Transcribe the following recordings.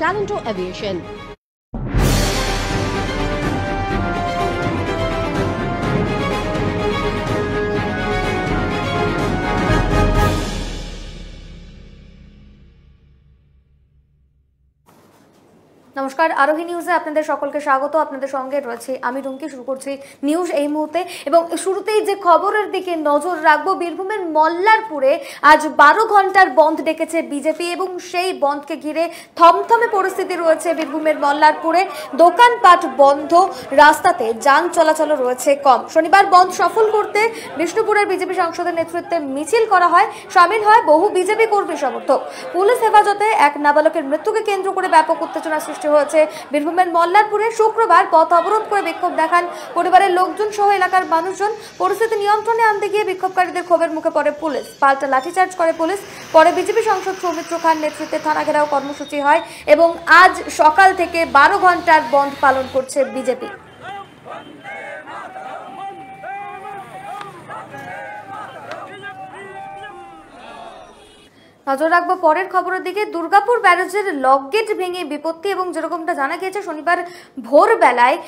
Talento Aviation. নমস্কার, আরোহী নিউজে আপনাদের সকলকে স্বাগত। আপনাদের সঙ্গে রয়েছে আমি রুমকি। শুরু করছি নিউজ এই মুহূর্তে এবং শুরুতেই যে খবরের দিকে নজর রাখবো, বীরভূমের মল্লারপুরে আজ 12 ঘন্টার বন্ধ ডেকেছে বিজেপি এবং সেই বন্ধকে ঘিরে থমথমে পরিস্থিতি রয়েছে বীরভূমের মল্লারপুরে। দোকানপাট বন্ধ, রাস্তাতে যান চলাচল রয়েছে কম। শনিবার বন্ধ সফল করতে বিষ্ণুপুরের বিজেপি সাংসদের নেতৃত্বে মিছিল করা হয়। সামিল হয় বহু বিজেপি কর্মী সমর্থক। পুলিশ হেফাজতে এক নাবালকের মৃত্যুকে কেন্দ্র করে ব্যাপক উত্তেজনা সৃষ্টি হয়েছে বীরভূমের মল্লারপুরে। শুক্রবার পথ অবরোধ করে বিক্ষোভ দেখান পরিবারের লোকজন সহ এলাকার মানুষজন। পরিস্থিতি নিয়ন্ত্রণে আনতে গিয়ে বিক্ষোভকারীদের ক্ষোভের মুখে পড়ে পুলিশ। পাল্টা লাঠিচার্জ করে পুলিশ। পরে বিজেপি সাংসদ সৌমিত্র খান নেতৃত্বে থানা ঘেরাও কর্মসূচি হয় এবং আজ সকাল থেকে 12 ঘন্টার বন্ধ পালন করছে বিজেপি। নজর রাখবো পরের খবরের দিকে। দুর্গাপুর ব্যারেজের লকগেট ভেঙে বিপত্তি এবং যেরকমটা জানা গিয়েছে শনিবার ভোরবেলায়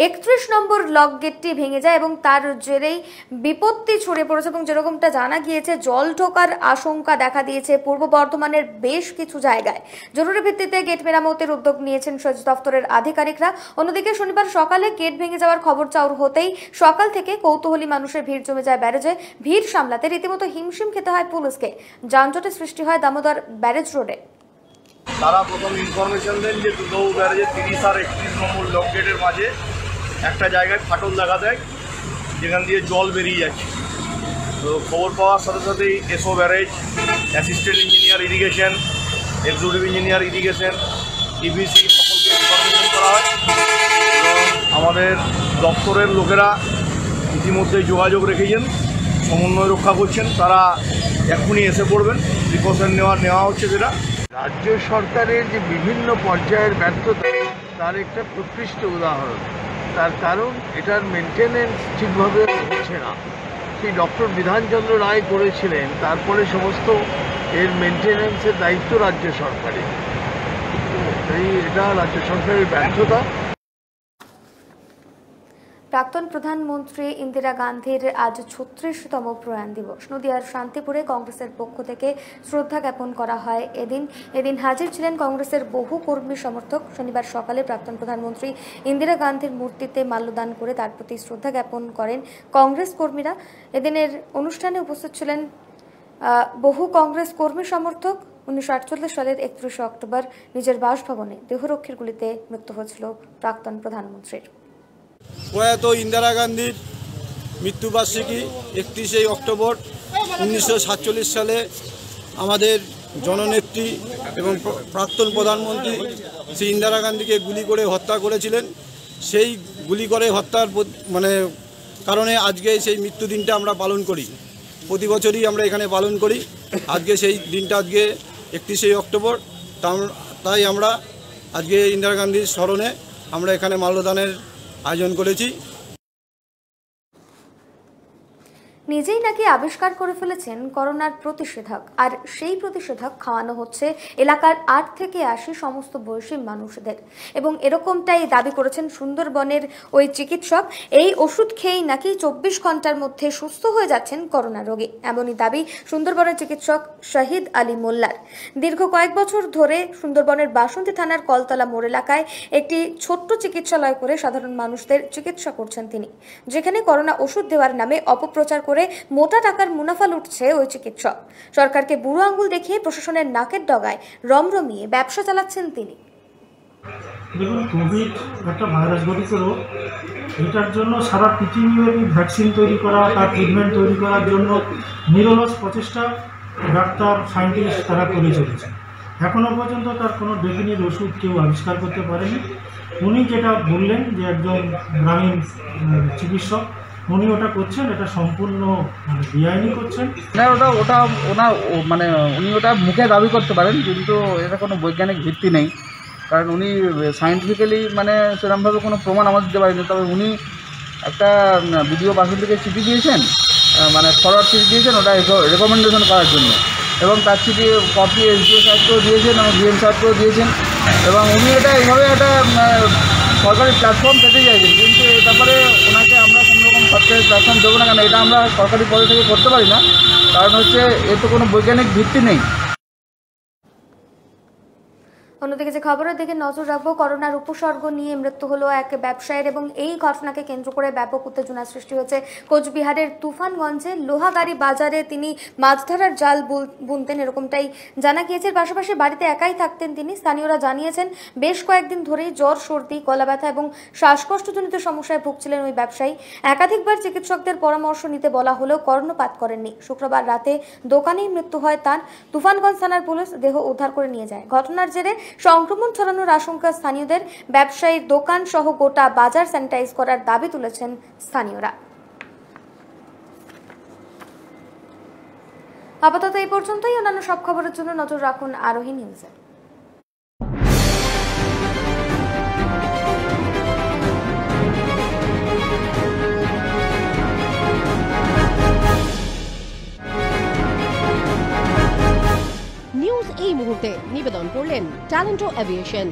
31 নম্বর লকগেটটি ভেঙে যায় এবং তার জেরেই বিপত্তি ছড়িয়ে পড়েছে এবং যেরকমটা জানা গিয়েছে জল ঢোকার আশঙ্কা দেখা দিয়েছে পূর্ব বর্ধমানের বেশ কিছু জায়গায়। জরুরি ভিত্তিতে গেট মেরামতের উদ্যোগ নিয়েছেন সেচ দপ্তরের আধিকারিকরা। অন্যদিকে শনিবার সকালে গেট ভেঙে যাওয়ার খবর চাউর হতেই সকাল থেকে কৌতূহলী মানুষের ভিড় জমে যায় ব্যারেজে। ভিড় সামলাতে রীতিমতো হিমশিম খেতে হয় পুলিশকে। যানজটের সৃষ্টি হয় দামোদর ব্যারেজ রোডে। তারা প্রথম ইনফরমেশন দেন যে দুর্গাপুর ব্যারেজের 30 আর 31 নম্বর লক গেটের মাঝে একটা জায়গায় ফাটল দেখা দেয় যেখান দিয়ে জল বেরিয়ে যাচ্ছে। তো খবর পাওয়ার সাথে সাথেই SO barrage, assistant engineer irrigation, executive engineer irrigation, ইভিসি সকলকে ইনফরমেশন করা হয় এবং আমাদের দপ্তরের লোকেরা ইতিমধ্যেই যোগাযোগ রেখেছেন, সমন্বয় রক্ষা করছেন। তারা এখনই এসে পড়বেন, প্রিকশন নেওয়া হচ্ছে। যেটা রাজ্য সরকারের যে বিভিন্ন পর্যায়ের ব্যর্থতা তার একটা প্রকৃষ্ট উদাহরণ। তার কারণ এটার মেনটেনেন্স ঠিকভাবে হচ্ছে না। সেই ডক্টর বিধানচন্দ্র রায় করেছিলেন, তারপরে সমস্ত এর মেনটেনেন্সের দায়িত্ব রাজ্য সরকারের। তাই এটা রাজ্য সরকারের ব্যর্থতা। প্রাক্তন প্রধানমন্ত্রী ইন্দিরা গান্ধীর আজ 36তম প্রয়াণ দিবস। নদিয়ার শান্তিপুরে কংগ্রেসের পক্ষ থেকে শ্রদ্ধা জ্ঞাপন করা হয়। এদিন হাজির ছিলেন কংগ্রেসের বহু কর্মী সমর্থক। শনিবার সকালে প্রাক্তন প্রধানমন্ত্রী ইন্দিরা গান্ধীর মূর্তিতে মাল্যদান করে তার প্রতি শ্রদ্ধা জ্ঞাপন করেন কংগ্রেস কর্মীরা। এদিনের অনুষ্ঠানে উপস্থিত ছিলেন বহু কংগ্রেস কর্মী সমর্থক। 1948 সালের 31 অক্টোবর নিজের বাসভবনে দেহরক্ষীর গুলিতে মৃত্যু হয়েছিল প্রাক্তন প্রধানমন্ত্রীর। প্রয়াত ইন্দিরা গান্ধীর মৃত্যুবার্ষিকী 31 অক্টোবর 1947 সালে আমাদের জননেত্রী এবং প্রাক্তন প্রধানমন্ত্রী শ্রী ইন্দিরা গান্ধীকে গুলি করে হত্যা করেছিলেন। সেই গুলি করে হত্যার কারণে আজকে সেই মৃত্যুদিনটা আমরা পালন করি। প্রতি বছরই আমরা এখানে পালন করি। আজকে সেই দিনটা আজকে 31 অক্টোবর। তাই আমরা আজকে ইন্দিরা গান্ধীর স্মরণে আমরা এখানে মাল্যদানের আয়োজন করেছি। নিজেই নাকি আবিষ্কার করে ফেলেছেন করোনার প্রতিষেধক, আর সেই প্রতিষেধক খাওয়ানো হচ্ছে এলাকার 8 থেকে 80 সমস্ত বয়সী মানুষদের এবং এরকমটাই দাবি করেছেন সুন্দরবনের ওই চিকিৎসক। এই ওষুধ খেয়েই নাকি 24 ঘন্টার মধ্যে সুস্থ হয়ে যাচ্ছেন করোনা রোগী, এমনই দাবি সুন্দরবনের চিকিৎসক শহীদ আলী মোল্লার। দীর্ঘ কয়েক বছর ধরে সুন্দরবনের বাসন্তী থানার কলতলা মোড় এলাকায় একটি ছোট্ট চিকিৎসালয় করে সাধারণ মানুষদের চিকিৎসা করছেন তিনি, যেখানে করোনা ওষুধ দেওয়ার নামে অপপ্রচার করে মোটা টাকার মুনাফা লুটছে ওই চিকিৎসক। সরকারকে বুড়ো আঙ্গুল দেখিয়ে প্রশাসনের নাকের ডগায় রমরমিয়ে ব্যবসা চালাচ্ছেন তিনি। দেখুন, কোভিড একটা ভাইরাস ঘটিত রোগ। এটার জন্য সারা পৃথিবীব্যাপী ভ্যাকসিন তৈরি করা, তার ট্রিটমেন্ট তৈরি করার জন্য নিরলস প্রচেষ্টা ডাক্তার, সায়েন্টিস্ট তারা করে চলেছে। এখনও পর্যন্ত তার কোনো ডেফিনিট ওষুধ কেউ আবিষ্কার করতে পারেনি। উনি যেটা বললেন যে একজন গ্রামীণ চিকিৎসক, উনি ওটা করছেন, এটা সম্পূর্ণ বেআইনি করছেন। উনি ওটা মুখে দাবি করতে পারেন, কিন্তু এটা কোনো বৈজ্ঞানিক ভিত্তি নেই। কারণ উনি সায়েন্টিফিক্যালি সেরকমভাবে কোনো প্রমাণ আমাদের দিতে পারেনি। তবে উনি একটা বিডিও বাসন্তীকে চিঠি দিয়েছেন, ফরওয়ার্ড চিঠি দিয়েছেন ওটা রেকমেন্ডেশন করার জন্য, এবং তার চিঠি কপি এসডিও সাহেবকেও দিয়েছেন এবং ডিএম সাহেবকেও দিয়েছেন। এবং উনি এটা এইভাবে একটা সরকারি প্ল্যাটফর্ম পেতে চাইছেন, কিন্তু এ ব্যাপারে ওনাকে আমরা কোনো রকম সরকারি প্ল্যাটফর্ম দেবো না, কেন এটা আমরা সরকারি পদে থেকে করতে পারি না, কারণ হচ্ছে এর তো কোনো বৈজ্ঞানিক ভিত্তি নেই। অন্যদিকে যে খবরের দিকে নজর রাখবো, করোনার উপসর্গ নিয়ে মৃত্যু হলো এক ব্যবসায়ীর এবং এই ঘটনাকে কেন্দ্র করে ব্যাপক উত্তেজনা সৃষ্টি হয়েছে কোচবিহারের তুফানগঞ্জে। লোহাগাড়ি বাজারে তিনি মাছ ধরার জাল বুনতেন, এরকমটাই জানা গিয়েছে। পাশাপাশি বাড়িতে একাই থাকতেন তিনি। স্থানীয়রা জানিয়েছেন বেশ কয়েকদিন ধরেই জ্বর, সর্দি, গলা ব্যথা এবং শ্বাসকষ্টজনিত সমস্যায় ভুগছিলেন ওই ব্যবসায়ী। একাধিকবার চিকিৎসকদের পরামর্শ নিতে বলা হলেও কর্ণপাত করেননি। শুক্রবার রাতে দোকানেই মৃত্যু হয় তার। তুফানগঞ্জ থানার পুলিশ দেহ উদ্ধার করে নিয়ে যায়। ঘটনার জেরে সংক্রমণ ছড়ানোর আশঙ্কা স্থানীয়দের। ব্যবসায়ীর দোকান সহ গোটা বাজার স্যানিটাইজ করার দাবি তুলেছেন স্থানীয়রা। আপাতত এই পর্যন্তই। অন্যান্য সব খবরের জন্য নজর রাখুন আরোহী নিউজে। নিউজ এই মুহূর্তে নিবেদন করলেন ট্যালেন্টো এভিয়েশন।